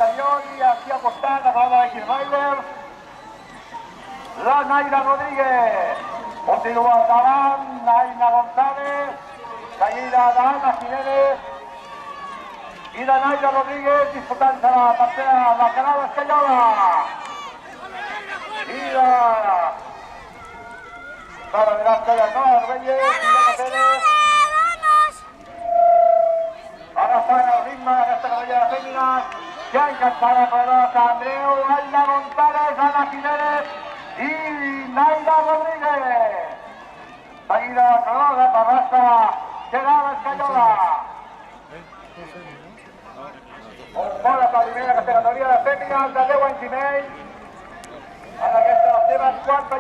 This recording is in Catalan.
l'anterior i aquí al costat, a la de X-Rider, la Naira Rodríguez. Continua endavant, Naina González, seguida d'Anna Jiménez i de Naira Rodríguez disputant-se la tercera, la Canal Escanyola. I de Sara Velasco i Anna Arbelles i de Pérez. Ara estan al ritme d'aquesta carrera de fèmines, ja encantada per la Andreu, Aina González, Anna Jiménez i Naira Rodríguez. Seguida de Calor de Terrassa, Canal Escanyola. Un bon aplaudiment a aquesta categoria de fèmines de 10 anys i menys en aquesta seva quarta